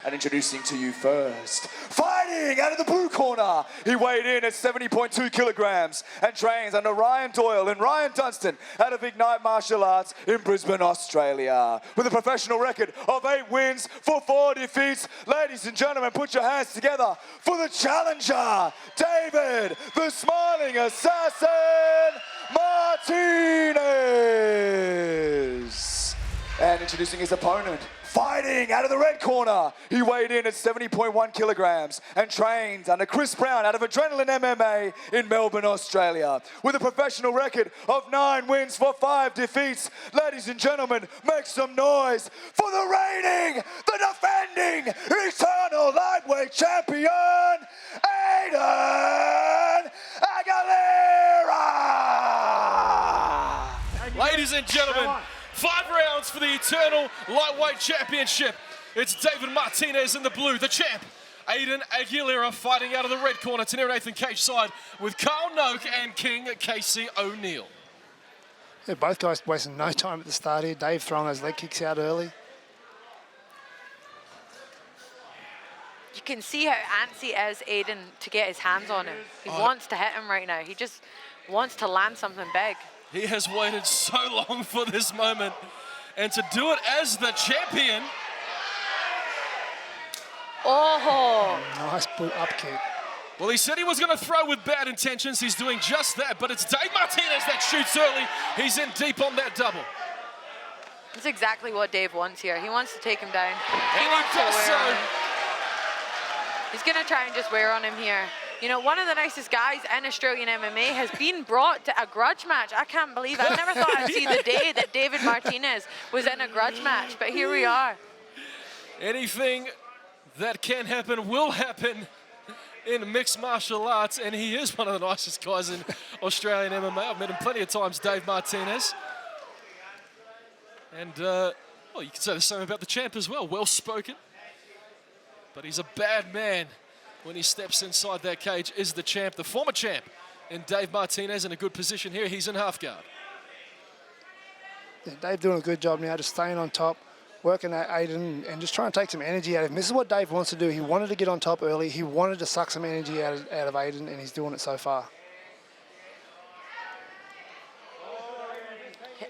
And introducing to you first, fighting out of the blue corner, he weighed in at 70.2 kilograms and trains under Ryan Doyle and Ryan Dunstan out of Ignite Martial Arts in Brisbane, Australia. With a professional record of 8 wins for 4 defeats, ladies and gentlemen, put your hands together for the challenger, David, the Smiling Assassin, Martinez. And introducing his opponent, fighting out of the red corner, he weighed in at 70.1 kilograms and trained under Chris Brown out of Adrenaline MMA in Melbourne, Australia. With a professional record of 9 wins for 5 defeats, ladies and gentlemen, make some noise for the reigning, the defending, eternal lightweight champion, Aidan Aguilera! Ladies and gentlemen, 5 rounds for the Eternal Lightweight Championship. It's David Martinez in the blue, the champ. Aidan Aguilera fighting out of the red corner to near Nathan cage side with Carl Noak and King Casey O'Neill. Yeah, both guys wasting no time at the start here. Dave throwing those leg kicks out early. You can see how antsy is Aidan to get his hands on him. He wants to hit him right now. He just wants to land something big. He has waited so long for this moment, and to do it as the champion. Oh! Nice boot up kick. Well, he said he was going to throw with bad intentions. He's doing just that, but it's Dave Martinez that shoots early. He's in deep on that double. That's exactly what Dave wants here. He wants to take him down. And he does so. He's going to try and just wear on him here. You know, one of the nicest guys in Australian MMA has been brought to a grudge match. I can't believe it. I never thought I'd see the day that David Martinez was in a grudge match, but here we are. Anything that can happen will happen in mixed martial arts, and he is one of the nicest guys in Australian MMA. I've met him plenty of times, Dave Martinez. And, well, you can say the same about the champ as well. Well-spoken, but he's a bad man. When he steps inside that cage is the champ, the former champ, and Dave Martinez in a good position here. He's in half guard. Yeah, Dave doing a good job now, just staying on top, working at Aidan and just trying to take some energy out of him. This is what Dave wants to do. He wanted to get on top early. He wanted to suck some energy out of Aidan, and he's doing it so far.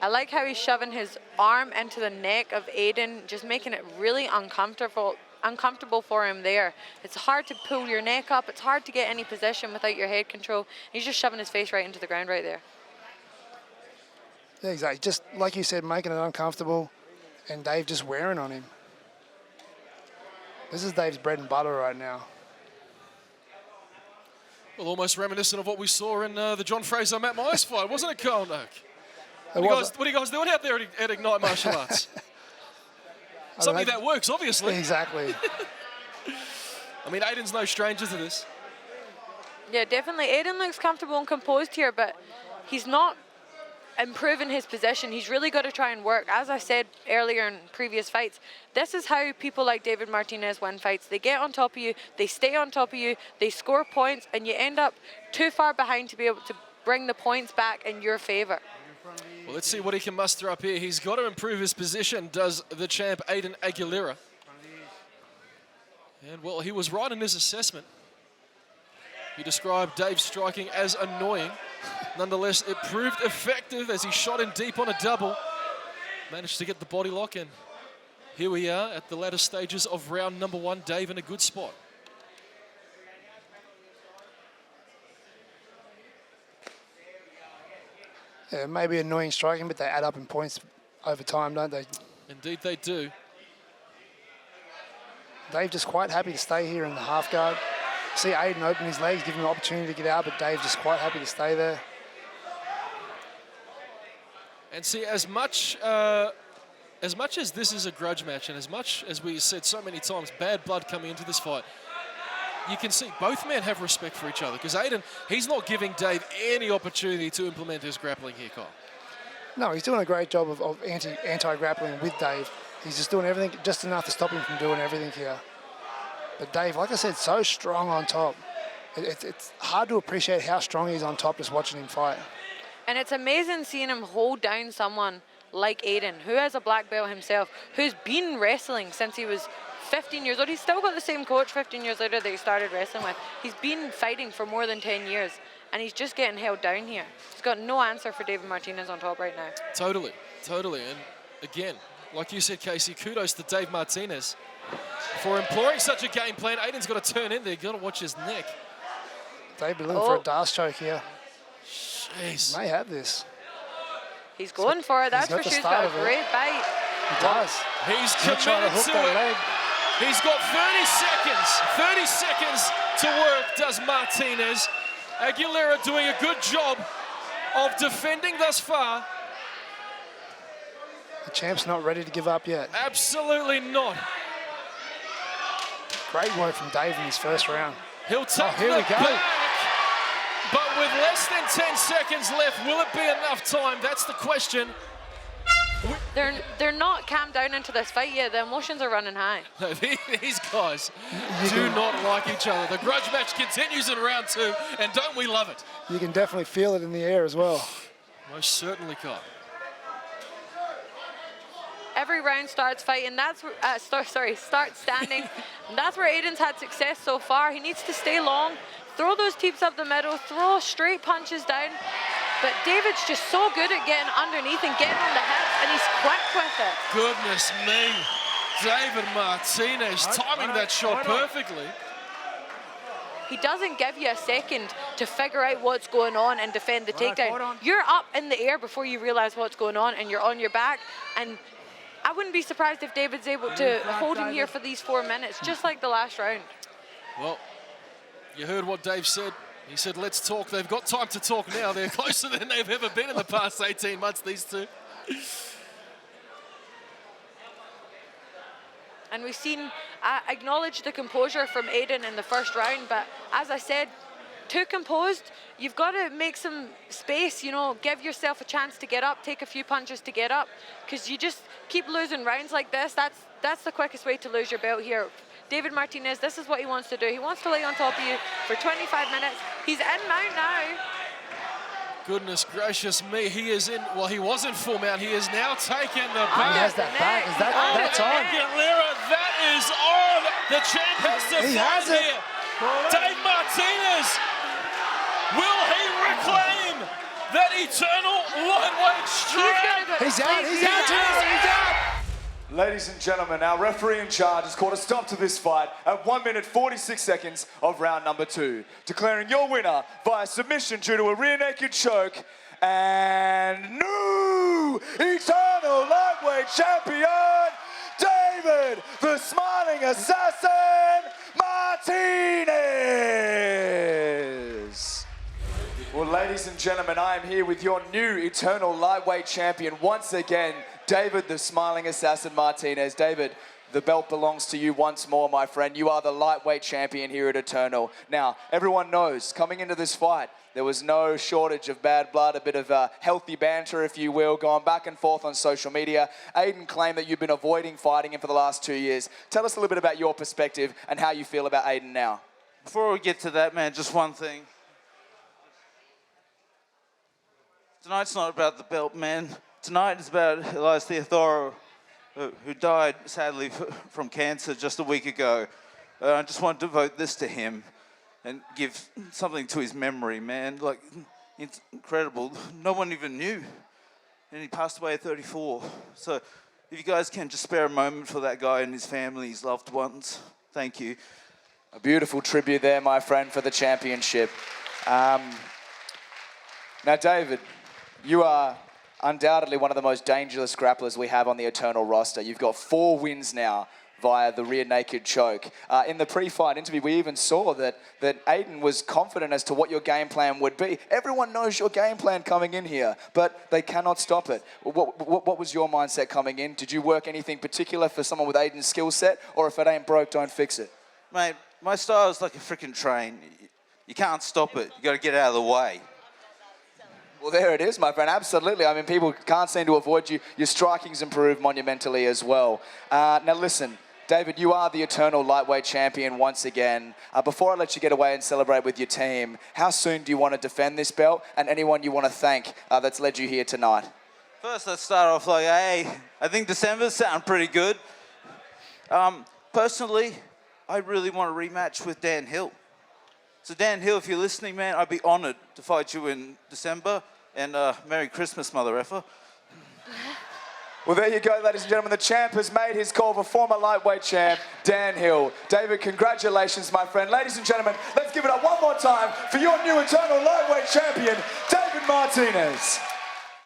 I like how he's shoving his arm into the neck of Aidan, just making it really uncomfortable for him there. It's hard to pull your neck up. It's hard to get any position without your head control. He's just shoving his face right into the ground right there. Yeah, exactly. Just like you said, making it uncomfortable, and Dave just wearing on him. This is Dave's bread and butter right now. Well, almost reminiscent of what we saw in the John Fraser Matt Myers fight, wasn't it, Carl Noak? What are you guys doing out there at Ignite Martial Arts? Something that works, obviously. Exactly. I mean, Aidan's no stranger to this. Yeah, definitely. Aidan looks comfortable and composed here, but he's not improving his position. He's really got to try and work. As I said earlier in previous fights, this is how people like David Martinez win fights. They get on top of you, they stay on top of you, they score points, and you end up too far behind to be able to bring the points back in your favor. Well, let's see what he can muster up here. He's got to improve his position, does the champ Aidan Aguilera. And, well, he was right in his assessment. He described Dave's striking as annoying. Nonetheless, it proved effective as he shot in deep on a double. Managed to get the body lock in. Here we are at the latter stages of round number 1. Dave in a good spot. Yeah, maybe annoying striking, but they add up in points over time, don't they? Indeed they do. Dave just quite happy to stay here in the half guard. See Aidan open his legs, give him an opportunity to get out, but Dave just quite happy to stay there. And see, as much as this is a grudge match, and as much as we said so many times, bad blood coming into this fight, you can see both men have respect for each other, because Aidan, he's not giving Dave any opportunity to implement his grappling here, Kyle. No, he's doing a great job of anti-grappling with Dave. He's just doing everything, just enough to stop him from doing everything here. But Dave, like I said, so strong on top. It's hard to appreciate how strong he's on top just watching him fight. And it's amazing seeing him hold down someone like Aidan, who has a black belt himself, who's been wrestling since he was 15 years old. He's still got the same coach 15 years later that he started wrestling with. He's been fighting for more than 10 years, and he's just getting held down here. He's got no answer for David Martinez on top right now. Totally. And again, like you said, Casey, kudos to Dave Martinez for employing such a game plan. Aidan's got to turn in there. Got to watch his neck. They've been looking for a Darce choke here. Jeez. May have this. He's going for it. That's for sure. He's got a great bite. He does. He's He's trying to committed hook to that it. leg. He's got 30 seconds to work, does Martinez. Aguilera doing a good job of defending thus far. The champ's not ready to give up yet. Absolutely not. Great work from Dave in his first round. He'll take here the we go. back. But with less than 10 seconds left, will it be enough time? That's the question. They're not calmed down into this fight yet. The emotions are running high. No, these guys do not like each other. The grudge match continues in round 2, and don't we love it? You can definitely feel it in the air as well. Most certainly can. Every round starts fighting. Starts standing. And that's where Aidan's had success so far. He needs to stay long, throw those teeps up the middle, throw straight punches down. But David's just so good at getting underneath and getting on the hips, and he's quick with it. Goodness me. David Martinez timing that shot perfectly. He doesn't give you a second to figure out what's going on and defend the takedown. You're up in the air before you realize what's going on, and you're on your back. And I wouldn't be surprised if David's able to hold him here for these 4 minutes, just like the last round. Well, you heard what Dave said. He said, let's talk. They've got time to talk now. They're closer than they've ever been in the past 18 months, these two. And we've seen acknowledge the composure from Aidan in the first round, but as I said, too composed. You've got to make some space, you know, give yourself a chance to get up, take a few punches to get up, because you just keep losing rounds like this. That's the quickest way to lose your belt here. David Martinez, this is what he wants to do. He wants to lay on top of you for 25 minutes. He's in mount now. Goodness gracious me, he is in, well, he was in full mount. He is now taking the He has back. that back. Is that's on? Aguilera, that is on. The champ has to He fight has it. here. Dave Martinez, will he reclaim that eternal lightweight strap? He's out. He's out. He's out. Ladies and gentlemen, our referee in charge has called a stop to this fight at 1 minute 46 seconds of round number 2, declaring your winner via submission due to a rear naked choke and new eternal lightweight champion, David the Smiling Assassin Martinez. Well, ladies and gentlemen, I am here with your new eternal lightweight champion once again, David the Smiling Assassin Martinez. David, the belt belongs to you once more, my friend. You are the lightweight champion here at Eternal. Now, everyone knows, coming into this fight, there was no shortage of bad blood, a bit of healthy banter, if you will, going back and forth on social media. Aidan claimed that you've been avoiding fighting him for the last 2 years. Tell us a little bit about your perspective and how you feel about Aidan now. Before we get to that, man, just one thing. Tonight's not about the belt, man. Tonight is about Elias Theodoro, who died, sadly, from cancer just a week ago. I just want to devote this to him and give something to his memory, man. Like, it's incredible. No one even knew. And he passed away at 34. So if you guys can just spare a moment for that guy and his family, his loved ones. Thank you. A beautiful tribute there, my friend, for the championship. Now, David, you are undoubtedly one of the most dangerous grapplers we have on the Eternal roster. You've got 4 wins now via the rear naked choke. In the pre-fight interview, we even saw that Aidan was confident as to what your game plan would be. Everyone knows your game plan coming in here, but they cannot stop it. What was your mindset coming in? Did you work anything particular for someone with Aidan's skill set, or if it ain't broke, don't fix it? Mate, my style is like a freaking train. You can't stop it. You got to get out of the way. Well, there it is, my friend. Absolutely. I mean, people can't seem to avoid you. Your striking's improved monumentally as well. Now, listen, David, you are the Eternal lightweight champion once again. Before I let you get away and celebrate with your team, how soon do you want to defend this belt, and anyone you want to thank that's led you here tonight? First, let's start off like, hey, I think December sound pretty good. personally, I really want a rematch with Dan Hill. So Dan Hill, if you're listening, man, I'd be honoured to fight you in December. And Merry Christmas, mother effer. Well, there you go, ladies and gentlemen. The champ has made his call for former lightweight champ, Dan Hill. David, congratulations, my friend. Ladies and gentlemen, let's give it up one more time for your new eternal lightweight champion, David Martinez.